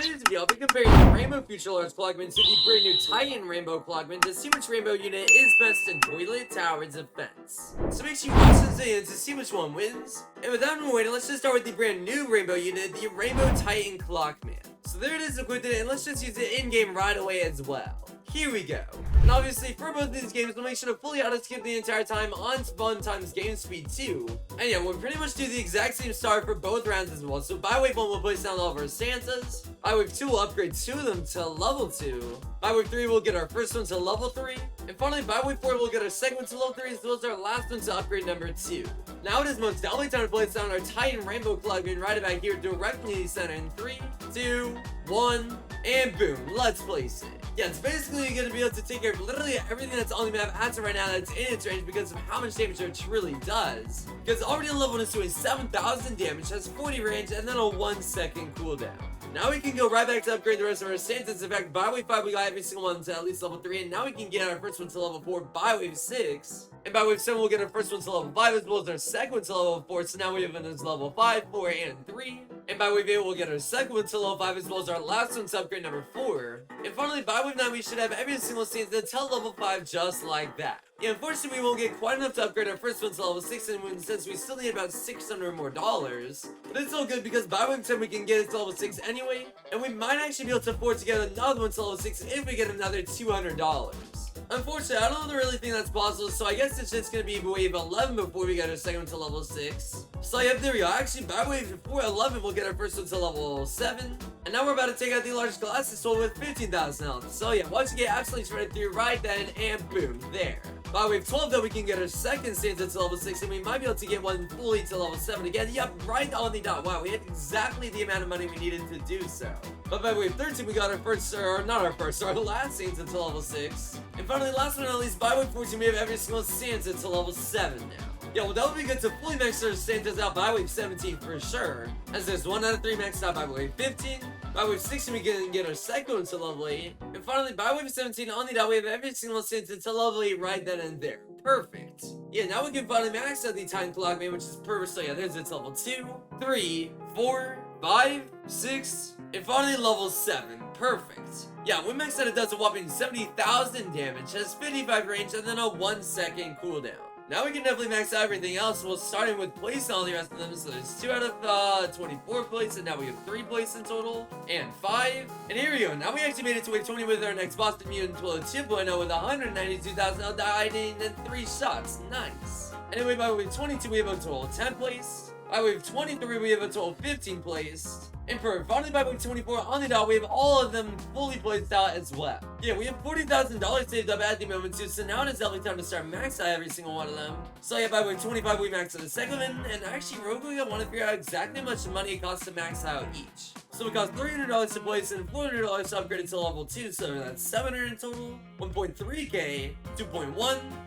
today's video, I'll be comparing the Rainbow Future Large Clockman to the brand new Titan Rainbow Clockman to see which Rainbow unit is best in Toilet Tower Defense. So make sure you watch this video to see which one wins. And without more waiting, let's just start with the brand new Rainbow unit, the Rainbow Titan Clockman. So there it is equipped in, and let's just use it in-game right away as well. Here we go. And obviously, for both of these games, we'll make sure to fully auto-skip the entire time on spawn times game speed 2. And yeah, we'll pretty much do the exact same start for both rounds as well. So by wave 1, we'll place down all of our Santas. By wave 2, we'll upgrade 2 of them to level 2. By wave 3, we'll get our first one to level 3. And finally, by wave 4, we'll get our second one to level 3, as well as our last one to upgrade number 2. Now it is most definitely time to place down our Titan Rainbow Clockman right about here, directly in the center in 3, 2, 1, and boom, let's place it. Yeah, it's basically going to be able to take care of literally everything that's on the map as of right now that's in its range because of how much damage it truly does. Because already on level 1 is doing 7,000 damage, has 40 range, and then a 1 second cooldown. Now we can go right back to upgrade the rest of our Santas. In fact, by wave 5, we got every single one to at least level 3, and now we can get our first one to level 4 by wave 6. And by wave 7, we'll get our first one to level 5, as well as our second one to level 4, so now we have one to level 5, 4, and 3. And by wave 8, we'll get our second one to level 5, as well as our last one to upgrade number 4. And finally, by wave 9, we should have every single Santa until level 5, just like that. Yeah, unfortunately, we won't get quite enough to upgrade our first one to level 6, and since we still need about $600 more. But it's all good because by wave 10, we can get it to level 6 anyway, and we might actually be able to afford to get another one to level 6 if we get another $200. Unfortunately, I don't really think that's possible, so I guess it's just going to be wave 11 before we get our second one to level 6. So yeah, there we go. Actually, by wave 11, we'll get our first one to level 7. And now we're about to take out the largest glasses sold with 15,000 health. So yeah, once you get absolutely shredded through right then, and boom, there. By wave 12, though, we can get our second Santa to level 6, and we might be able to get one fully to level 7 again. Yep, right on the dot. Wow, we had exactly the amount of money we needed to do so. But by wave 13, we got our first, or not our first, our last Santa to level 6. And finally, last but not least, by wave 14, we have every single Santa to level 7 now. Yeah, well, that would be good to fully max our Santas out by wave 17 for sure, as there's 1 out of 3 maxed out by wave 15. By wave 16, we can get our second one to level 8. And finally, by wave 17, on the dot, we have every single Santa to level 8 right then and there. Perfect. Yeah, now we can finally max out the Titan Clockman, which is perfect. So yeah, there's its level 2, 3, 4, 5, 6, and finally level 7. Perfect. Yeah, we maxed out, it does a whopping 70,000 damage, has 55 range, and then a 1 second cooldown. Now we can definitely max out everything else. We'll start with placing all the rest of them. So there's 2 out of 24 plates, and now we have 3 plates in total, and 5. And here we go. Now we actually made it to wave 20 with our next Boston Mutant 2.0 with 192,000 health died in 3 shots. Nice. Anyway, by wave 22, we have a total of 10 placed. By wave 23, we have a total of 15 placed. And for finally by wave 24 on the dot, we have all of them fully placed out as well. Yeah, we have $40,000 saved up at the moment too, so now it is definitely time to start max out every single one of them. So yeah, by wave 25 we max out the second one, and actually real quick I want to figure out exactly how much money it costs to max out each. So it costs $300 to place and $400 to upgrade it to level 2, so that's $700 in total, 1.3k, 2.1,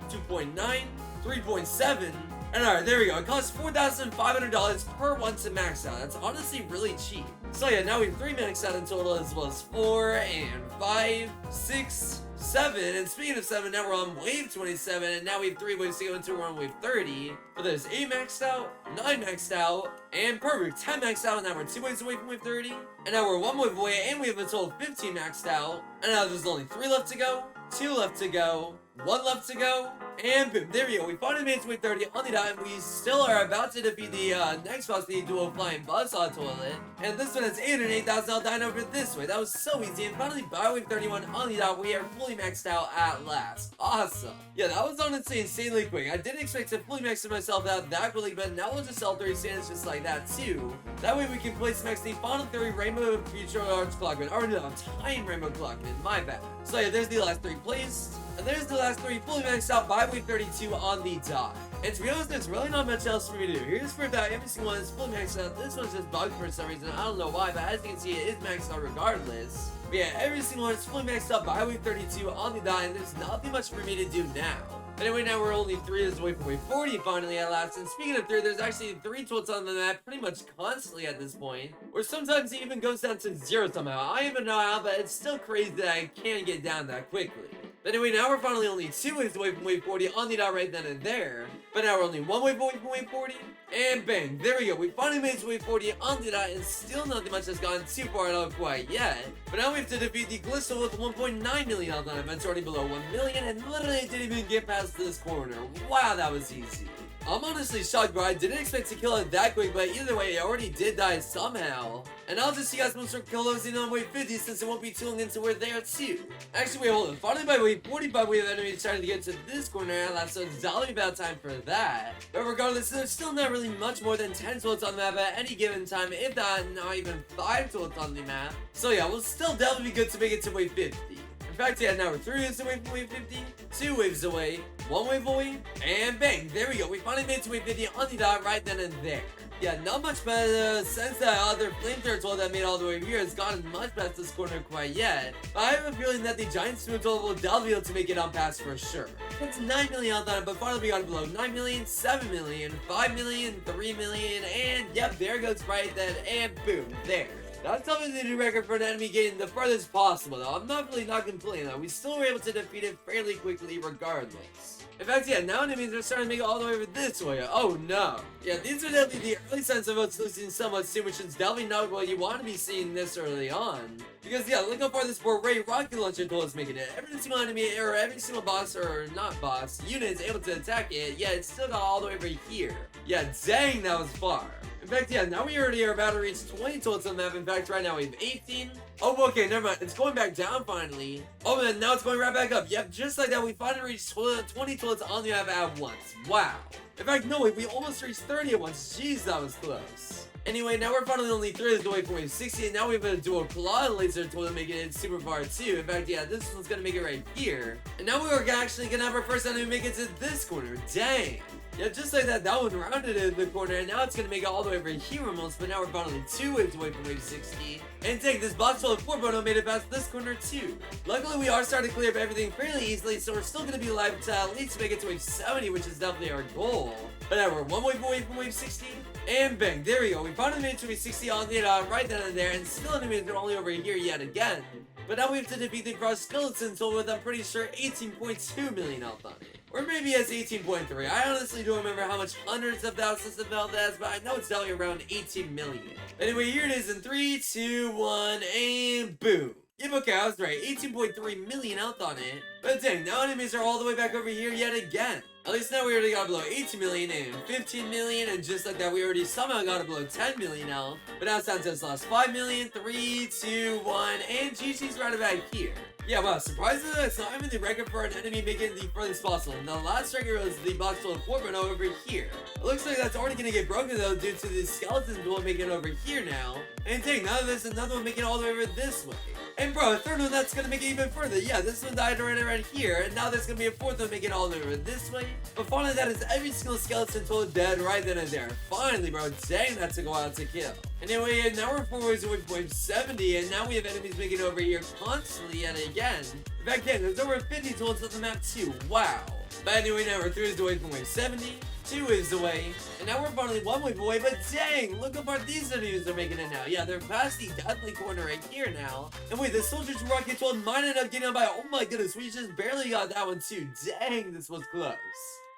2.9, 3.7, and alright, there we go. It costs $4,500 per one to max out. That's honestly really cheap. So yeah, now we have 3 max out in total, as well as 4 and 5, 6, 7. And speaking of 7, now we're on wave 27, and now we have 3 waves to go into. We're on wave 30. But there's 8 maxed out, 9 maxed out, and perfect 10 maxed out. And now we're 2 waves away from wave 30. And now we're 1 wave away, and we have a total of 15 maxed out. And now there's only 3 left to go, 2 left to go, 1 left to go, and boom, there we go. We finally made it to wave 30 on the dot, and we still are about to defeat the next boss, the dual flying buzzsaw toilet. And this one has 808,000 health dying over this way. That was so easy. And finally, by wave 31 on the dot, we are fully maxed out at last. Awesome. Yeah, that was honestly insanely quick. I didn't expect to fully max myself out that quickly, but now we'll just sell 3 stands just like that too. That way we can place max the final 3 Rainbow Future Large Clockman. Or no, Titan Rainbow Clockman. My bad. So yeah, there's the last 3 placed. And there's the last 3 fully maxed out by wave 32 on the dot. And to be honest, there's really not much else for me to do. Here's for that every single one is fully maxed out. This one's just bugged for some reason. I don't know why, but as you can see, it is maxed out regardless. But yeah, every single one is fully maxed out by wave 32 on the dot, and there's nothing much for me to do now. Anyway, now we're only 3 days away from wave 40 finally at last. And speaking of 3, there's actually 3 tilts on the map pretty much constantly at this point. Or sometimes it even goes down to 0 somehow. I don't even know how, but it's still crazy that I can get down that quickly. But anyway, now we're finally only 2 waves away from wave 40 on the dot right then and there. But now we're only one wave away from wave 40, and bang, there we go. We finally made it to wave 40 on the dot, and still nothing much has gone too far at all quite yet. But now we have to defeat the Glistle with 1.9 million health on events already below 1 million, and literally didn't even get past this corner. Wow, that was easy. I'm honestly shocked, bro. I didn't expect to kill it that quick, but either way, I already did die somehow. And I'll just see you guys most closing on wave 50 since it won't be too long until we're there too. Actually, wait, hold on. Finally by wave 45, we have enemies trying to get to this corner, and so it's probably about time for that. But regardless, there's still not really much more than 10 tilts on the map at any given time, if not even 5 tilts on the map. So yeah, we'll still definitely be good to make it to wave 50. In fact, yeah, now we're 3 waves away from wave 50, 2 waves away, 1 wave away, and bang, there we go. We finally made it to wave 50 on the dot right then and there. Yeah, not much better since that other flamethrower tool that made all the way here has gotten much past this corner quite yet. But I have a feeling that the giant spoon tool will definitely be able to make it on past for sure. It's 9 million health on it, but finally we got it below 9 million, 7 million, 5 million, 3 million, and yep, there goes right then, and boom, there. That's something the new record for an enemy getting the farthest possible though. I'm not complaining though. We still were able to defeat it fairly quickly regardless. In fact, yeah, now enemies are starting to make it all the way over this way. Oh no. Yeah, these are definitely the early signs of us losing somewhat soon, which is definitely not what you want to be seeing this early on. Because yeah, look how far this Ray rocket launcher tool is making it. Every single enemy, or every single boss, or not boss, unit is able to attack it, yeah, it's still got all the way over here. Yeah, dang, that was far. In fact, yeah, now we already are about to reach 20 tilts on the map. In fact, right now we have 18. Oh, okay, never mind. It's going back down finally. Oh, and now it's going right back up. Yep, just like that, we finally reached 20 tilts on the map at once. Wow. In fact, no, wait, we almost reached 30 at once. Jeez, that was close. Anyway, now we're finally only 3 days away from wave 60, and now we have a dual claw laser tool to make it super far too. In fact, yeah, this one's gonna make it right here. And now we're actually gonna have our first enemy make it to this corner. Dang. Yeah, just like that, that one rounded in the corner, and now it's gonna make it all the way over here almost, but now we're finally 2 waves away from wave 60. And dang, this box full of 4 Bono made it past this corner too. Luckily, we are starting to clear up everything fairly easily, so we're still gonna be alive to at least make it to wave 70, which is definitely our goal. But now we're 1 wave away from wave 60, and bang, there we go. We finally made it to wave 60 on the right then and there, and still enemies are only over here yet again. But now we have to defeat the cross skeleton tool with, I'm pretty sure, 18.2 million health on it. Or maybe it's 18.3. I honestly don't remember how much hundreds of thousands of health has, but I know it's definitely around 18 million. Anyway, here it is in 3, 2, 1, and boom. Yep, okay, I was right. 18.3 million health on it. But dang, now enemies are all the way back over here yet again. At least now we already got below 18 million and 15 million, and just like that, we already somehow got below 10 million health. But now it's down to us lost 5 million, 3, 2, 1, and GG's right about here. Yeah, wow, surprisingly, it's not even the record for an enemy making it the furthest possible. And the last record was the box full of 4 over here. It looks like that's already gonna get broken though, due to the skeleton duel making it over here now. And dang, now there's another one making it all the way over this way. And bro, a third one that's gonna make it even further. Yeah, this one died right here, and now there's gonna be a fourth one making it all the way over this way. But finally, that is every single skeleton tool dead right then and there. Finally, bro, dang, that took a while to kill. Anyway, and now we're 4 waves away from wave 70, and now we have enemies making it over here constantly yet again. Back then, there's over 50 tools on the map too. Wow. But anyway, now we're 3 waves away from wave 70, 2 waves away, and now we're finally 1 wave away, but dang, look how far these enemies are making it now. Yeah, they're past the deathly corner right here now. And wait, the soldier's rocket tool might end up getting out by, oh my goodness, we just barely got that one too. Dang, this was close.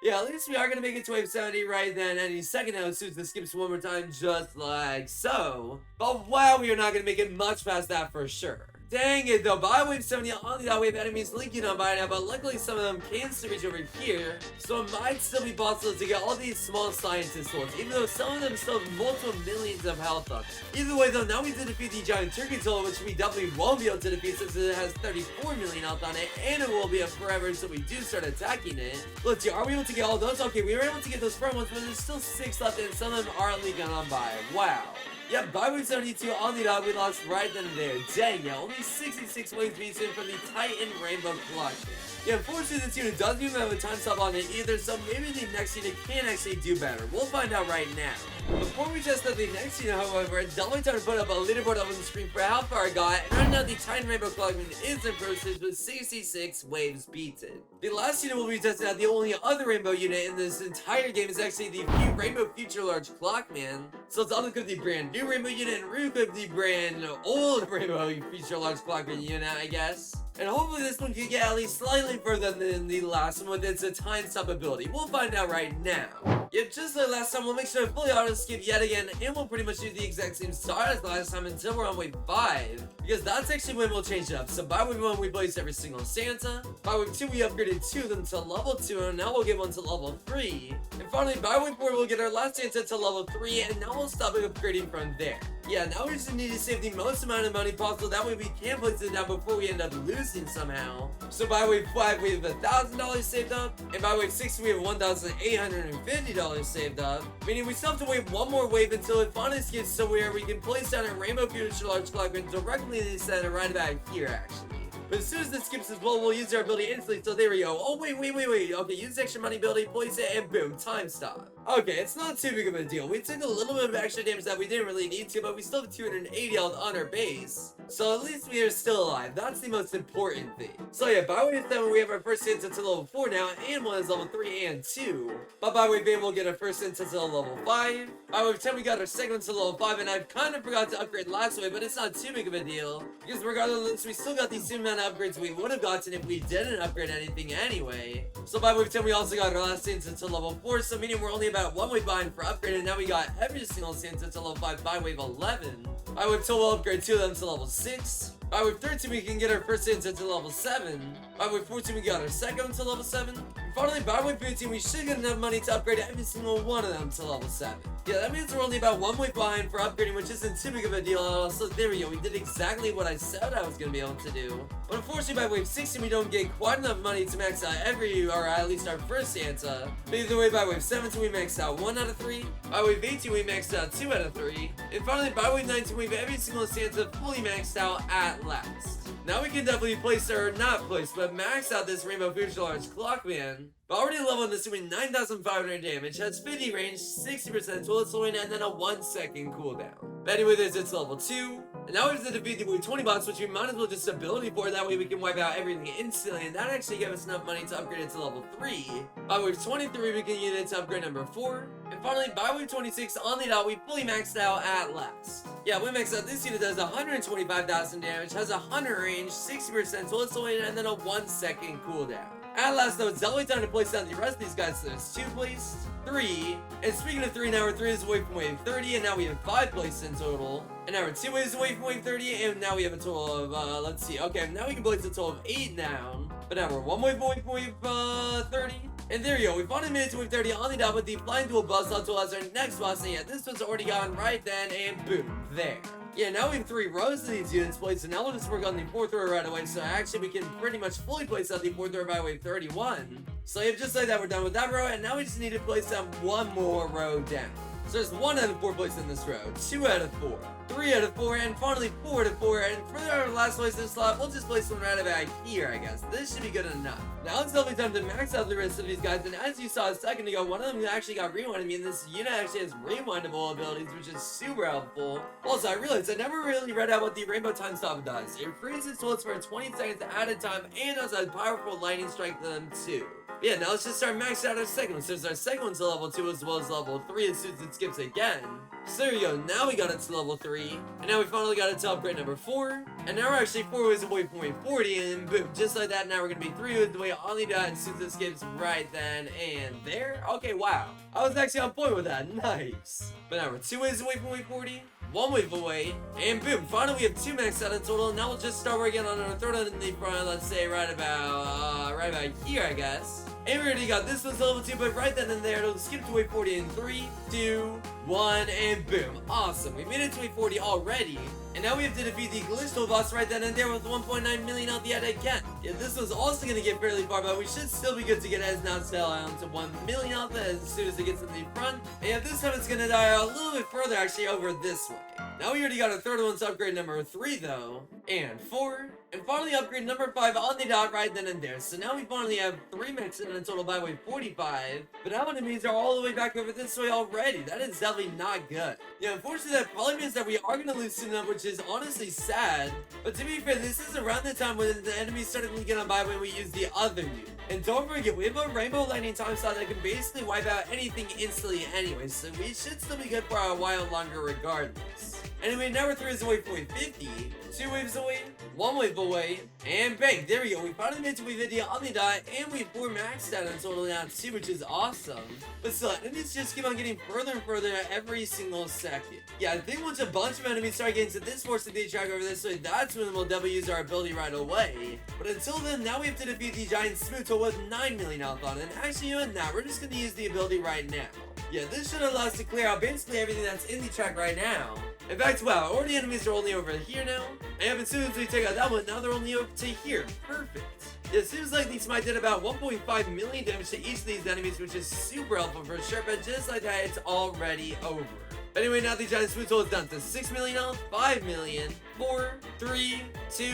Yeah, at least we are going to make it to wave 70 right then any second now as soon as this skips one more time, just like so. But wow, we are not going to make it much past that for sure. Dang it though, by wave 70 on the we have enemies linking on by now, but luckily some of them can still reach over here, so it might still be possible to get all these small scientist tools, even though some of them still have multiple millions of health up. Either way though, now we did defeat the giant turkey tool, which we definitely won't be able to defeat since it has 34 million health on it, and it will be up forever until we do start attacking it. Let's see, are we able to get all those? Okay, we were able to get those front ones, but there's still 6 left, and some of them are leaking on by. Wow. Yep, by wave 72 on the dot, we lost right then and there. Dang, yeah, only 66 waves beats in from the Titan Rainbow CLOCKMAN. Yeah, unfortunately this unit doesn't even have a time stop on it either, so maybe the next unit can actually do better. We'll find out right now. Before we test out the next unit, however, it's definitely time to put up a leaderboard up on the screen for how far I got, and right now the Titan Rainbow CLOCKMAN is in process with 66 waves beaten. The last unit we'll be testing out, the only other rainbow unit in this entire game, is actually the Rainbow Future Large CLOCKMAN. So it's all the brand new rainbow unit and Rook of the brand old Rainbow Future Large CLOCKMAN unit, I guess. And hopefully this one can get at least slightly further than the last one with its time stop ability. We'll find out right now. Yep, just like last time, we'll make sure to fully auto skip yet again, and we'll pretty much do the exact same start as last time until we're on wave 5, because that's actually when we'll change it up. So by wave 1, we placed every single Santa. By wave 2, we upgraded 2 of them to level 2, and now we'll get one to level 3. And finally, by wave 4, we'll get our last Santa to level 3, and now we'll stop upgrading from there. Yeah, now we just need to save the most amount of money possible, that way we can place it down before we end up losing somehow. So by wave 5, we have $1,000 saved up, and by wave 6, we have $1,850 saved up, meaning we still have to wait one more wave until it finally skips to where we can place down a Rainbow Future Large Clockman directly in the center right about here, actually. But as soon as this skips as well, we'll use our ability instantly, so there we go. Oh, wait. Okay, use extra money ability, place it, and boom, time stop. Okay, it's not too big of a deal. We took a little bit of extra damage that we didn't really need to, but we still have 280 health on our base. So at least we are still alive. That's the most important thing. So yeah, by wave 7, we have our first Santa to level 4 now, and one is level 3 and 2. But by wave 8, we'll get our first Santa to level 5. By wave 10, we got our second one to level 5, and I kind of forgot to upgrade last wave, but it's not too big of a deal, because regardless, we still got the same amount of upgrades we would have gotten if we didn't upgrade anything anyway. So by wave 10, we also got our last Santa to level 4, so meaning we're only about one wave behind for upgrade, and now we got every single Santa to level 5 by wave 11. By wave 12, we'll upgrade 2 of them to level 6. By wave 13, we can get our first Santa to level 7. By wave 14, we got our second one to level 7. And finally, by wave 15, we should get enough money to upgrade every single one of them to level 7. Yeah, that means we're only about one wave behind for upgrading, which isn't too big of a deal. So there we go, we did exactly what I said I was going to be able to do. But unfortunately, by wave 16, we don't get quite enough money to max out or at least our first Santa. But either way, by wave 17, we maxed out 1 out of 3. By wave 18, we maxed out 2 out of 3. And finally, by wave 19, we have every single Santa fully maxed out at last. Now we can definitely but max out this Rainbow Future Large Clockman. But already leveled this doing 9,500 damage, has 50 range, 60% toilet slowing, and then a 1 second cooldown. But anyway, there's its level 2. And now we have to defeat the wave 20 bots, which we might as well just ability for, that way we can wipe out everything instantly, and that actually gave us enough money to upgrade it to level 3. By wave 23, we can use it to upgrade number 4. And finally, by wave 26, on the dot, we fully maxed out at last. Yeah, we maxed out. This unit does 125,000 damage, has 100 range, 60% toilet slowing, and then a 1 second cooldown. At last, though, it's definitely time to place down the rest of these guys. So there's 2 placed, 3, and speaking of 3, now our 3 is away from wave 30, and now we have 5 placed in total. And now our 2 is away from wave 30, and now we have a total of, let's see, okay, now we can place a total of 8 down. But now we're 1 wave away from wave 30. And there you go, we finally made it to wave 30 on the dot with the Flying Dual Buzzsaw tool as our next boss, and yeah, this was already gone right then, and boom, there. Yeah, now we have 3 rows of these units placed, and now we'll just work on the 4th row right away, so actually we can pretty much fully place out the 4th row by wave 31. So yeah, just like that, we're done with that row, and now we just need to place down 1 more row down. So there's 1 out of 4 placed in this row, 2 out of 4, 3 out of 4, and finally 4 out of 4, and for our last place in the slot, we'll just place one right about here, I guess. This should be good enough. Now it's definitely time to max out the rest of these guys, and as you saw a second ago, one of them actually got rewinded me, and this unit actually has rewindable abilities, which is super helpful. Also, I realized I never really read out what the Rainbow Time Stop does. It freezes bullets for 20 seconds at a time, and has a powerful lightning strike to them too. Yeah, now let's just start maxing out our second one. So there's our second one to level 2 as well as level 3 as soon as it skips again. So there we go, now we got it to level 3. And now we finally got it to upgrade number 4. And now we're actually 4 ways away from wave 40. And boom, just like that, now we're going to be 3 ways away on the dot as soon as it skips right then and there. Okay, wow. I was actually on point with that. Nice. But now we're 2 ways away from wave 40. 1 wave away, and boom, finally we have 2 maxed out in total. Now we'll just start working on our third one in the front, let's say right about here, I guess. And we already got this one's level 2, but right then and there, it'll skip to wave 40 in 3, 2, 1, and boom. Awesome, we made it to wave 40 already. And now we have to defeat the Glitch boss right then and there with 1.9 million health yet again. Yeah, this one's also going to get fairly far, but we should still be good to get as now down to 1 million health as soon as it gets in the front. And yeah, this time it's going to die a little bit further actually over this way. Now we already got our third one to upgrade number 3 though, and 4, and finally upgrade number 5 on the dot right then and there. So now we finally have 3 maxed in total by wave 45, but now enemies are all the way back over this way already. That is definitely not good. Yeah, unfortunately that probably means that we are going to lose soon enough, which is honestly sad. But to be fair, this is around the time when the enemies started leaking on by when we used the other unit. And don't forget, we have a Rainbow Lightning Time Stop that can basically wipe out anything instantly anyway, so we should still be good for a while longer regardless. Anyway, number 3 is wave for wave 50, 2 waves away, 1 wave away, and bang, there we go. We finally made it to wave 50 on the dot, and we have 4 maxed out in total now too, which is awesome. But still, enemies just keep on getting further and further every single second. Yeah, I think once a bunch of enemies start getting to this portion of the track over this way, that's when we'll definitely use our ability right away. But until then, now we have to defeat the giant smooth tool with 9 million health on it. And actually, you know what? Now we're just gonna use the ability right now. Yeah, this should allow us to clear out basically everything that's in the track right now. In fact, wow, all the enemies are only over here now. And as soon as we take out that one, now they're only over to here. Perfect. It seems like these might did about 1.5 million damage to each of these enemies, which is super helpful for sure, but just like that, it's already over. But anyway, now the giant smooth tool is down to 6 million health, 5 million, 4, 3, 2,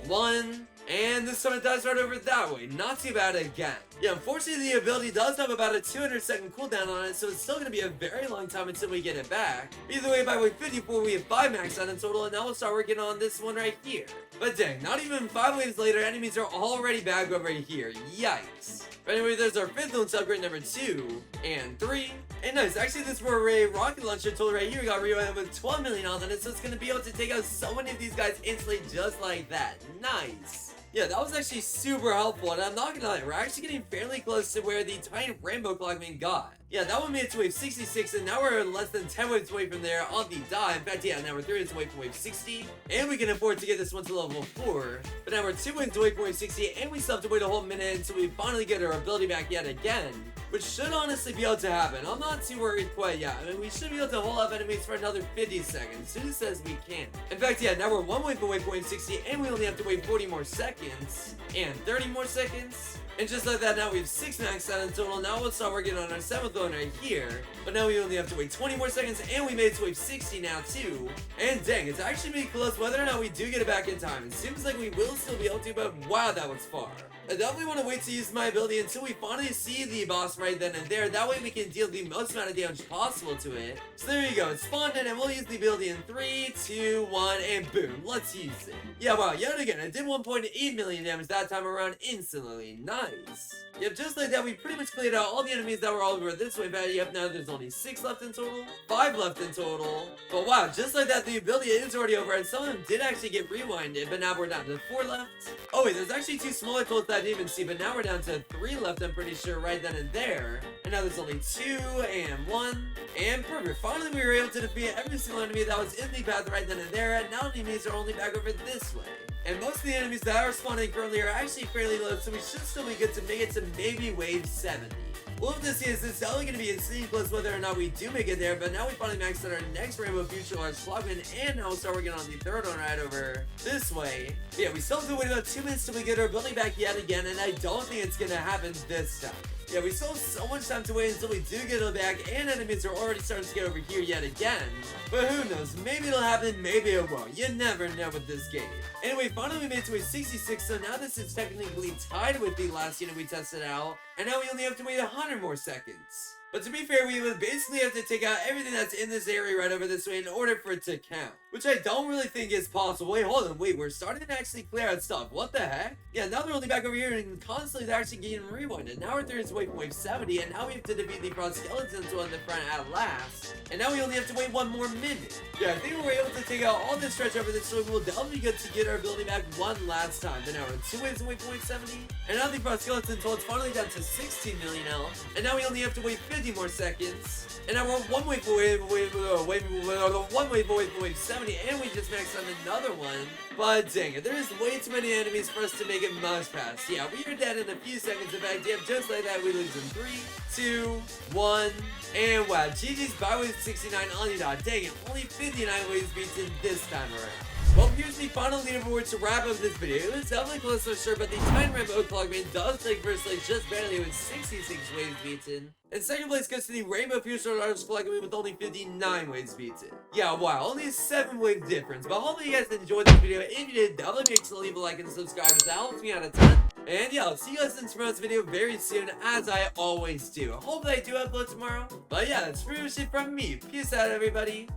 1... and this time it dies right over that way. Not too bad again. Yeah, unfortunately the ability does have about a 200-second cooldown on it, so it's still going to be a very long time until we get it back. Either way, by wave 54 we have 5 maxed out in total, and now we'll start working on this one right here. But dang, not even 5 waves later, enemies are already back over here. Yikes. But anyway, there's our 5th launch upgrade, number 2, and 3. And nice, actually this Ray rocket launcher tool right here got rewired with 12 million on it, so it's going to be able to take out so many of these guys instantly just like that. Nice. Yeah, that was actually super helpful, and I'm not gonna lie, we're actually getting fairly close to where the Titan Rainbow CLOCKMAN got. Yeah, that one made it to wave 66, and now we're less than 10 waves away from there on the dot. In fact, yeah, now we're 3 waves away from wave 60, and we can afford to get this one to level 4. But now we're 2 waves away from wave 60, and we still have to wait a whole minute until we finally get our ability back yet again, which should honestly be able to happen. I'm not too worried quite yet. I mean, we should be able to hold up enemies for another 50 seconds. Who says we can't? In fact, yeah, now we're 1 wave away from wave 60, and we only have to wait 40 more seconds, and 30 more seconds. And just like that, now we have 6 maxed out in total. Now we'll start working on our 7th one right here. But now we only have to wait 20 more seconds, and we made it to wave 60 now too. And dang, it's actually pretty close whether or not we do get it back in time. It seems like we will still be able to, but wow, that was far. I definitely want to wait to use my ability until we finally see the boss right then and there. That way we can deal the most amount of damage possible to it. So there you go, it's spawned in, and we'll use the ability in 3, 2, 1, and boom, let's use it. Yeah, wow, yet again, I did 1.8 million damage that time around instantly. Nice. Yep, just like that, we pretty much cleared out all the enemies that were all over this way. But yep, now there's only 6 left in total, 5 left in total. But wow, just like that, the ability is already over, and some of them did actually get rewinded, but now we're down to 4 left. Oh wait, there's actually 2 smaller tools that I didn't even see, but now we're down to 3 left, I'm pretty sure, right then and there. And now there's only 2 and 1, and perfect. Finally, we were able to defeat every single enemy that was in the path right then and there, and now enemies are only back over this way. And most of the enemies that are spawning currently are actually fairly low, so we should still be good to make it to maybe wave 70. We'll have to see, as it's definitely going to be insanely close whether or not we do make it there, but now we finally maxed out our next Rainbow Future Large CLOCKMAN, and now we'll start working on the 3rd one right over this way. But yeah, we still have to wait about 2 minutes till we get our ability back yet again, and I don't think it's going to happen this time. Yeah, we still have so much time to wait until we do get it back, and enemies are already starting to get over here yet again. But who knows, maybe it'll happen, maybe it won't. You never know with this game. Anyway, finally we made it to a 66, so now this is technically tied with the last unit we tested out, and now we only have to wait 100 more seconds. But to be fair, we would basically have to take out everything that's in this area right over this way in order for it to count. Which I don't really think is possible. Wait, hold on, wait, we're starting to actually clear out stuff. What the heck? Yeah, now they're only back over here, and constantly they're actually getting rewinded. Now we're 30 away from wave 70, and now we have to defeat the front skeletons on the front at last. And now we only have to wait 1 more minute. Yeah, I think we're able to take out all this stretch over this way. We'll definitely get to get our ability back one last time. Then now we're 2 waves away from wave 70, and now the front skeleton toll is finally down to 16 million health. And now we only have to wait 50 more seconds. And now we're 1 wave away, 1 wave away from wave 70, and we just maxed out another one. But dang it, there's way too many enemies for us to make it much past. Yeah, we are dead in a few seconds. In fact, yeah, just like that, we lose in 3, 2, 1, and wow, GG's by wave 69 on the dot. Dang it, only 59 waves beaten this time around. Well, here's the final leaderboard to wrap up this video. It was definitely close for sure, but the Titan Rainbow CLOCKMAN does take first place just barely with 66 waves beaten. And second place goes to the Rainbow Future Large CLOCKMAN with only 59 waves beaten. Yeah, wow, only a 7 wave difference. But hopefully you guys enjoyed this video. If you did, definitely make sure to leave a like and subscribe, because that helps me out a ton. And yeah, I'll see you guys in tomorrow's video very soon, as I always do. Hopefully I do upload tomorrow. But yeah, that's pretty much it from me. Peace out, everybody.